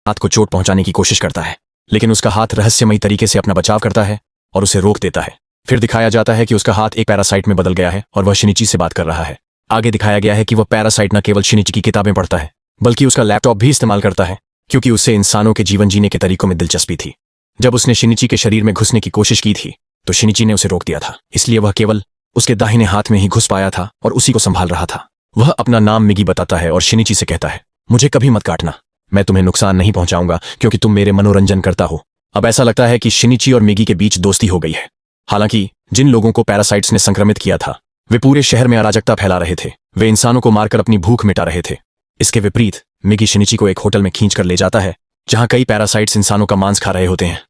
हाथ को चोट पहुंचाने की कोशिश करता है, लेकिन उसका हाथ रहस्यमयी तरीके से अपना बचाव करता है और उसे रोक देता है। फिर दिखाया जाता है कि उसका हाथ एक पैरासाइट में बदल गया है और वह शिनिची से बात कर रहा है। आगे दिखाया गया है कि वह पैरासाइट न केवल शिनिची की किताबें पढ़ता है, बल्कि उसका लैपटॉप भी इस्तेमाल करता है, क्योंकि उसे इंसानों के जीवन जीने के तरीकों में दिलचस्पी थी। जब उसने शिनिची के शरीर में घुसने की कोशिश की थी तो शिनिची ने उसे रोक दिया था, इसलिए वह केवल उसके दाहिने हाथ में ही घुस पाया था और उसी को संभाल रहा था। वह अपना नाम मिगी बताता है और शिनिची से कहता है, मुझे कभी मत काटना, मैं तुम्हें नुकसान नहीं पहुंचाऊंगा क्योंकि तुम मेरे मनोरंजन करता हो। अब ऐसा लगता है कि शिनिची और मिगी के बीच दोस्ती हो गई है। हालांकि जिन लोगों को पैरासाइट्स ने संक्रमित किया था वे पूरे शहर में अराजकता फैला रहे थे, वे इंसानों को मारकर अपनी भूख मिटा रहे थे। इसके विपरीत मिगी शिनिची को एक होटल में खींच कर ले जाता है जहां कई पैरासाइट्स इंसानों का मांस खा रहे होते हैं।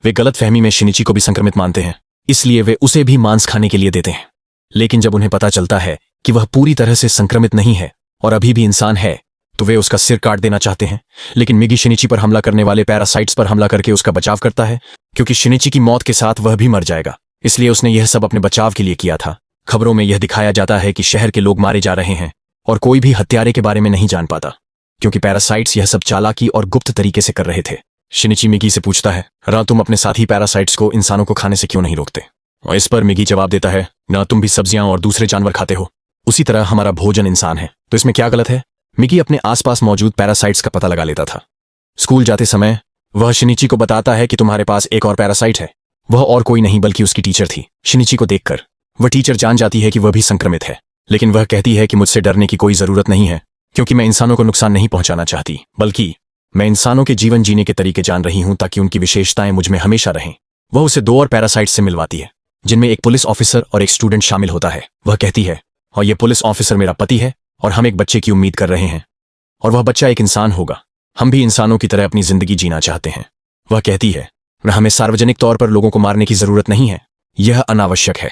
वे गलतफहमी में शिनिची को भी संक्रमित मानते हैं, इसलिए वे उसे भी मांस खाने के लिए देते हैं। लेकिन जब उन्हें पता चलता है कि वह पूरी तरह से संक्रमित नहीं है और अभी भी इंसान है तो वे उसका सिर काट देना चाहते हैं। लेकिन मिगी शिनिची पर हमला करने वाले पैरासाइट्स पर हमला करके उसका बचाव करता है, क्योंकि शिनिची की मौत के साथ वह भी मर जाएगा, इसलिए उसने यह सब अपने बचाव के लिए किया था। खबरों में यह दिखाया जाता है कि शहर के लोग मारे जा रहे हैं और कोई भी हत्यारे के बारे में नहीं जान पाता, क्योंकि पैरासाइट्स यह सब चालाकी और गुप्त तरीके से कर रहे थे। शिनिची मिगी से पूछता है, रा तुम अपने साथी पैरासाइट्स को इंसानों को खाने से क्यों नहीं रोकते? और इस पर मिगी जवाब देता है, ना तुम भी सब्जियां और दूसरे जानवर खाते हो, उसी तरह हमारा भोजन इंसान है, तो इसमें क्या गलत है? मिगी अपने आसपास मौजूद पैरासाइट्स का पता लगा लेता था। स्कूल जाते समय वह शिनिची को बताता है कि तुम्हारे पास एक और पैरासाइट है। वह और कोई नहीं बल्कि उसकी टीचर थी। शिनिची को देखकर वह टीचर जान जाती है कि वह भी संक्रमित है, लेकिन वह कहती है कि मुझसे डरने की कोई जरूरत नहीं है, क्योंकि मैं इंसानों को नुकसान नहीं पहुंचाना चाहती, बल्कि मैं इंसानों के जीवन जीने के तरीके जान रही हूं ताकि उनकी विशेषताएं मुझ में हमेशा रहें। वह उसे 2 और पैरासाइट से मिलवाती है, जिनमें एक पुलिस ऑफिसर और एक स्टूडेंट शामिल होता है। वह कहती है, और यह पुलिस ऑफिसर मेरा पति है और हम एक बच्चे की उम्मीद कर रहे हैं, और वह बच्चा एक इंसान होगा। हम भी इंसानों की तरह अपनी जिंदगी जीना चाहते हैं। वह कहती है, हमें सार्वजनिक तौर पर लोगों को मारने की जरूरत नहीं है, यह अनावश्यक है।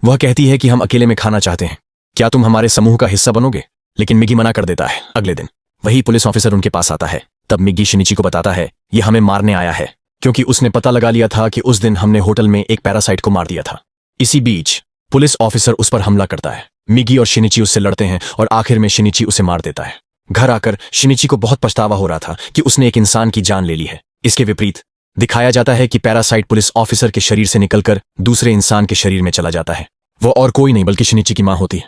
वह कहती है कि हम अकेले में खाना चाहते हैं, क्या तुम हमारे समूह का हिस्सा बनोगे? लेकिन मिगी मना कर देता है। अगले दिन वही पुलिस ऑफिसर उनके पास आता है। तब मिगी शिनिची को बताता है, यह हमें मारने आया है, क्योंकि उसने पता लगा लिया था कि उस दिन हमने होटल में एक पैरासाइट को मार दिया था। इसी बीच पुलिस ऑफिसर उस पर हमला करता है। मिगी और शिनिची उससे लड़ते हैं और आखिर में शिनिची उसे मार देता है। घर आकर शिनिची को बहुत पछतावा हो रहा था कि उसने एक इंसान की जान ले ली है। इसके विपरीत दिखाया जाता है कि पैरासाइट पुलिस ऑफिसर के शरीर से निकलकर दूसरे इंसान के शरीर में चला जाता है। वो और कोई नहीं बल्कि शिनिची की मां होती है।